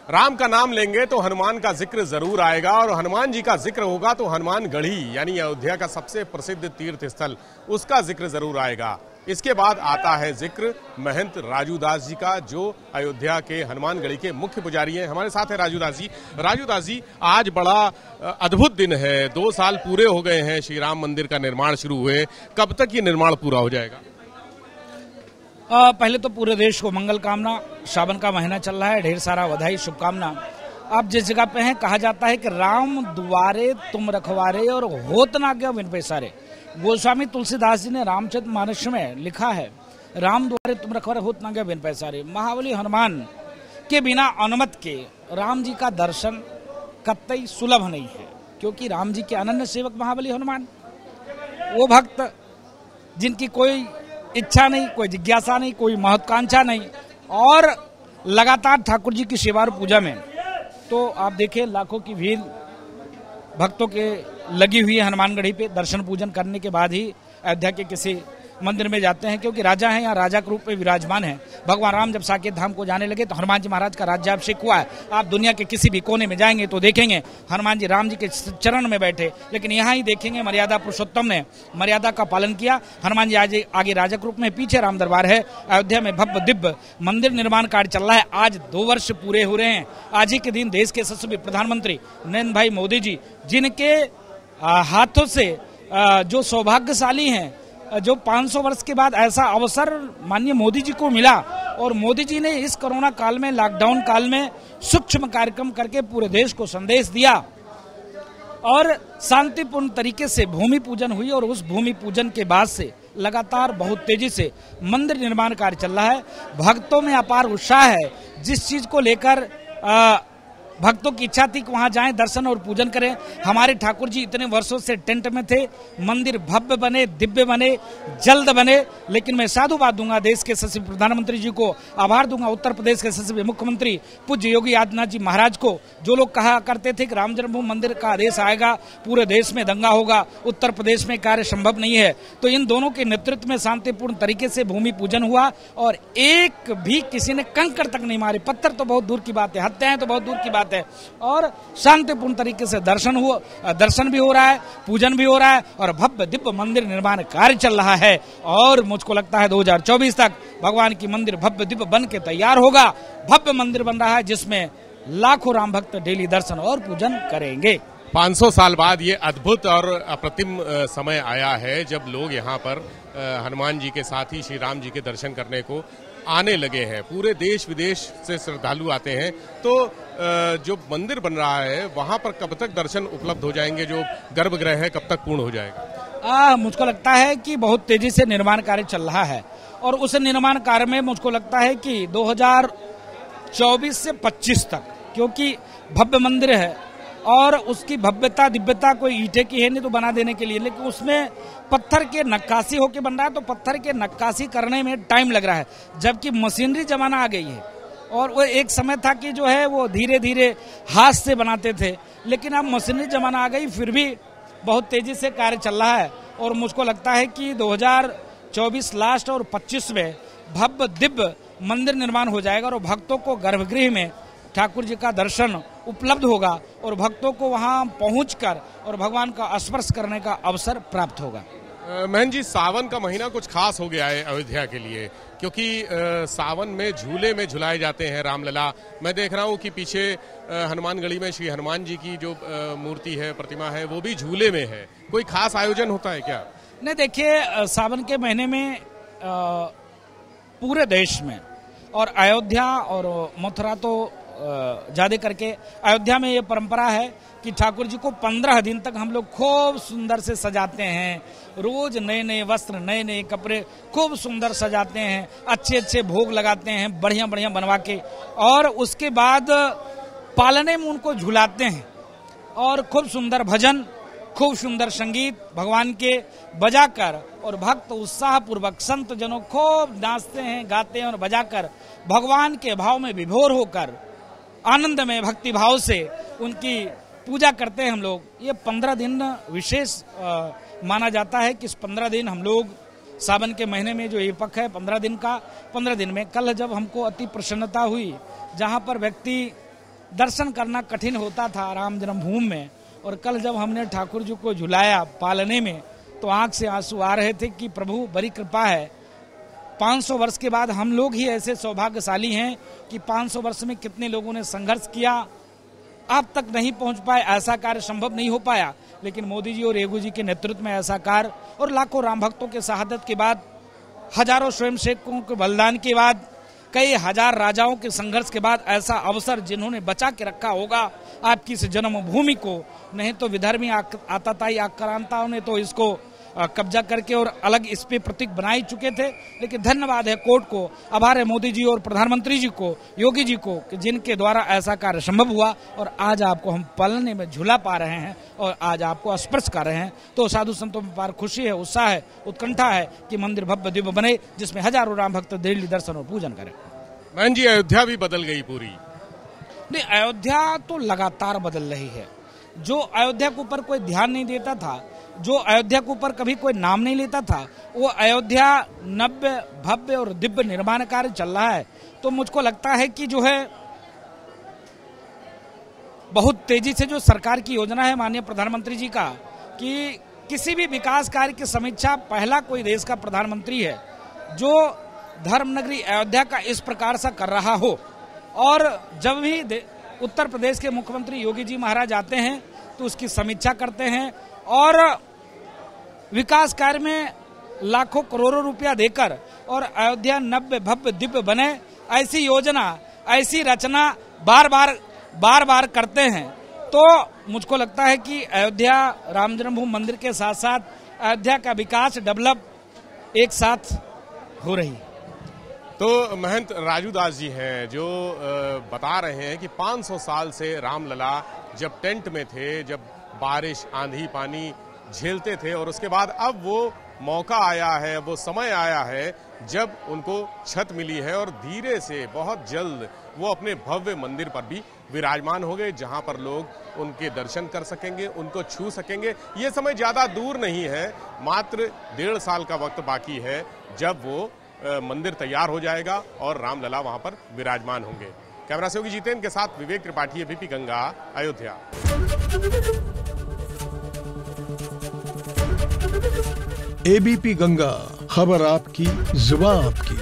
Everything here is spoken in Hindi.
राम का नाम लेंगे तो हनुमान का जिक्र जरूर आएगा, और हनुमान जी का जिक्र होगा तो हनुमान गढ़ी यानी अयोध्या का सबसे प्रसिद्ध तीर्थ स्थल, उसका जिक्र जरूर आएगा। इसके बाद आता है जिक्र महंत राजू दास जी का, जो अयोध्या के हनुमानगढ़ी के मुख्य पुजारी हैं। हमारे साथ है राजू दास जी। राजू दास जी, आज बड़ा अद्भुत दिन है, 2 साल पूरे हो गए हैं श्री राम मंदिर का निर्माण शुरू हुए। कब तक ये निर्माण पूरा हो जाएगा? पहले तो पूरे देश को मंगल कामना। सावन का महीना चल रहा है, ढेर सारा बधाई शुभकामना। आप जिस जगह पे हैं, कहा जाता है कि राम दुआरे तुम रखवारे और होत ना गया बिन पैसारे। गोस्वामी तुलसीदास जी ने रामचरितमानस में लिखा है, राम द्वारे तुम रखवारे होत ना गया बिन पैसारे। महाबली हनुमान के बिना अनुमत के राम जी का दर्शन कतई सुलभ नहीं है, क्योंकि राम जी के अनन्य सेवक महाबली हनुमान, वो भक्त जिनकी कोई इच्छा नहीं, कोई जिज्ञासा नहीं, कोई महत्वाकांक्षा नहीं, और लगातार ठाकुर जी की सेवा और पूजा में। तो आप देखें, लाखों की भीड़ भक्तों के लगी हुई है हनुमानगढ़ी पे। दर्शन पूजन करने के बाद ही अयोध्या के किसी मंदिर में जाते हैं, क्योंकि राजा हैं, यहाँ राजा के रूप में विराजमान है। भगवान राम जब साकेत धाम को जाने लगे तो हनुमान जी महाराज का राज्याभिषेक हुआ है। आप दुनिया के किसी भी कोने में जाएंगे तो देखेंगे हनुमान जी राम जी के चरण में बैठे, लेकिन यहाँ ही देखेंगे मर्यादा पुरुषोत्तम ने मर्यादा का पालन किया। हनुमान जी आज आगे राजा के रूप में, पीछे राम दरबार है। अयोध्या में भव्य दिव्य मंदिर निर्माण कार्य चल रहा है। आज 2 वर्ष पूरे हो रहे हैं। आज ही के दिन देश के यशस्वी प्रधानमंत्री नरेंद्र भाई मोदी जी, जिनके हाथों से जो सौभाग्यशाली हैं, जो 500 वर्ष के बाद ऐसा अवसर माननीय मोदी जी को मिला, और मोदी जी ने इस कोरोना काल में, लॉकडाउन काल में सूक्ष्म कार्यक्रम करके पूरे देश को संदेश दिया, और शांतिपूर्ण तरीके से भूमि पूजन हुई। और उस भूमि पूजन के बाद से लगातार बहुत तेजी से मंदिर निर्माण कार्य चल रहा है। भक्तों में अपार उत्साह है। जिस चीज को लेकर भक्तों की इच्छा थी कि वहां जाएं, दर्शन और पूजन करें। हमारे ठाकुर जी इतने वर्षों से टेंट में थे, मंदिर भव्य बने, दिव्य बने, जल्द बने। लेकिन मैं साधुवाद दूंगा देश के यशस्वी प्रधानमंत्री जी को, आभार दूंगा उत्तर प्रदेश के यशस्वी मुख्यमंत्री पूज्य योगी आदित्यनाथ जी महाराज को, जो लोग कहा करते थे कि राम जन्मभूमि मंदिर का आदेश आएगा, पूरे देश में दंगा होगा, उत्तर प्रदेश में कार्य संभव नहीं है। तो इन दोनों के नेतृत्व में शांतिपूर्ण तरीके से भूमि पूजन हुआ, और एक भी किसी ने कंकड़ तक नहीं मारे। पत्थर तो बहुत दूर की बात है, हत्याएं तो बहुत दूर की बात है, और शांतिपूर्ण तरीके से दर्शन भी हो रहा है, पूजन भी हो रहा है, और भव्य दिव्य मंदिर निर्माण कार्य चल रहा है। और मुझको लगता है 2024 तक भगवान की मंदिर भव्य दिव्य बन के तैयार होगा। भव्य मंदिर बन रहा है, जिसमें लाखों राम भक्त डेली दर्शन और पूजन करेंगे। 500 साल बाद ये अद्भुत और अप्रतिम समय आया है, जब लोग यहाँ पर हनुमान जी के साथ ही श्री राम जी के दर्शन करने को आने लगे हैं। पूरे देश विदेश से श्रद्धालु आते हैं। तो जो मंदिर बन रहा है, वहां पर कब तक दर्शन उपलब्ध हो जाएंगे? जो गर्भगृह है, कब तक पूर्ण हो जाएगा? मुझको लगता है कि बहुत तेजी से निर्माण कार्य चल रहा है, और उस निर्माण कार्य में मुझको लगता है कि 2024 से 25 तक, क्योंकि भव्य मंदिर है और उसकी भव्यता दिव्यता कोई ईंटे की है नहीं तो बना देने के लिए, लेकिन उसमें पत्थर के नक्काशी होके बन रहा है, तो पत्थर के नक्काशी करने में टाइम लग रहा है। जबकि मशीनरी जमाना आ गई है, और वो एक समय था कि जो है वो धीरे धीरे हाथ से बनाते थे, लेकिन अब मशीनरी जमाना आ गई, फिर भी बहुत तेजी से कार्य चल रहा है। और मुझको लगता है कि 2024 लास्ट और 25 में भव्य दिव्य मंदिर निर्माण हो जाएगा, और भक्तों को गर्भगृह में ठाकुर जी का दर्शन उपलब्ध होगा, और भक्तों को वहां पहुंचकर और भगवान का स्पर्श करने का अवसर प्राप्त होगा। महन जी, सावन का महीना कुछ खास हो गया है अयोध्या के लिए, क्योंकि सावन में झूले में झुलाए जाते हैं रामलला। मैं देख रहा हूँ कि पीछे हनुमानगढ़ी में श्री हनुमान जी की जो मूर्ति है, प्रतिमा है, वो भी झूले में है। कोई खास आयोजन होता है क्या? नहीं, देखिए, सावन के महीने में पूरे देश में, और अयोध्या और मथुरा तो ज्यादा करके अयोध्या में ये परंपरा है कि ठाकुर जी को 15 दिन तक हम लोग खूब सुंदर से सजाते हैं। रोज नए नए वस्त्र, नए नए कपड़े खूब सुंदर सजाते हैं, अच्छे अच्छे भोग लगाते हैं, बढ़िया बढ़िया बनवा के, और उसके बाद पालने में उनको झुलाते हैं, और खूब सुंदर भजन, खूब सुंदर संगीत भगवान के बजाकर, और भक्त उत्साह पूर्वक संत जनों खूब नाचते हैं, गाते हैं, और बजाकर भगवान के भाव में विभोर होकर आनंद में भक्ति भाव से उनकी पूजा करते हैं हम लोग। ये 15 दिन विशेष माना जाता है कि इस 15 दिन हम लोग सावन के महीने में जो ये पक्ष है 15 दिन का, 15 दिन में कल जब हमको अति प्रसन्नता हुई, जहाँ पर व्यक्ति दर्शन करना कठिन होता था राम जन्मभूमि में। और कल जब हमने ठाकुर जी को झुलाया पालने में तो आंख से आंसू आ रहे थे कि प्रभु बड़ी कृपा है। 500 वर्ष के बाद हम लोग ही ऐसे सौभाग्यशाली हैं कि 500 वर्ष में कितने लोगों ने संघर्ष किया, अब तक नहीं पहुंच पाए, ऐसा कार्य संभव नहीं हो पाया। लेकिन मोदी जी और येगू जी के नेतृत्व में ऐसा कार्य और लाखों राम भक्तों के शहादत के बाद, हजारों स्वयंसेवकों के बलिदान के बाद, कई हजार राजाओं के संघर्ष के बाद ऐसा अवसर जिन्होंने बचा के रखा होगा आपकी इस जन्मभूमि को, नहीं तो विधर्मी आतताई आक्रांताओं ने तो इसको कब्जा करके और अलग इस पे प्रतीक बना ही चुके थे। लेकिन धन्यवाद है कोर्ट को, आभार है मोदी जी और प्रधानमंत्री जी को, योगी जी को, कि जिनके द्वारा ऐसा कार्य संभव हुआ और आज आपको हम पालने में झूला पा रहे हैं और आज आपको स्पर्श कर रहे हैं। तो साधु संतों में पार खुशी है, उत्साह है, उत्कंठा है कि मंदिर भव्य दिव्य बने जिसमें हजारों राम भक्त दिल्ली दर्शन और पूजन करें। बहन जी, अयोध्या भी बदल गई पूरी। नहीं, अयोध्या तो लगातार बदल रही है। जो अयोध्या के ऊपर कोई ध्यान नहीं देता था, जो अयोध्या के ऊपर कभी कोई नाम नहीं लेता था, वो अयोध्या नव्य भव्य और दिव्य निर्माण कार्य चल रहा है। तो मुझको लगता है कि जो है बहुत तेजी से जो सरकार की योजना है माननीय प्रधानमंत्री जी का, कि किसी भी विकास कार्य की समीक्षा पहला कोई देश का प्रधानमंत्री है जो धर्मनगरी अयोध्या का इस प्रकार से कर रहा हो। और जब भी उत्तर प्रदेश के मुख्यमंत्री योगी जी महाराज आते हैं तो उसकी समीक्षा करते हैं और विकास कार्य में लाखों करोड़ों रुपया देकर और अयोध्या नव्य भव्य दिव्य बने ऐसी योजना, ऐसी रचना बार बार करते हैं। तो मुझको लगता है कि अयोध्या राम जन्मभूमि मंदिर के साथ साथ अयोध्या का विकास डेवलप एक साथ हो रही। तो महंत राजू दास जी हैं जो बता रहे हैं कि 500 साल से रामलला जब टेंट में थे, जब बारिश आंधी पानी झेलते थे और उसके बाद अब वो मौका आया है, वो समय आया है जब उनको छत मिली है और धीरे से बहुत जल्द वो अपने भव्य मंदिर पर भी विराजमान हो गए, जहां पर लोग उनके दर्शन कर सकेंगे, उनको छू सकेंगे। ये समय ज्यादा दूर नहीं है, मात्र 1.5 साल का वक्त बाकी है जब वो मंदिर तैयार हो जाएगा और रामलला वहां पर विराजमान होंगे। कैमरा सहयोगी जितेंद्र के साथ विवेक त्रिपाठी, एबीपी गंगा, अयोध्या। एबीपी गंगा, खबर आपकी, जुबान आपकी।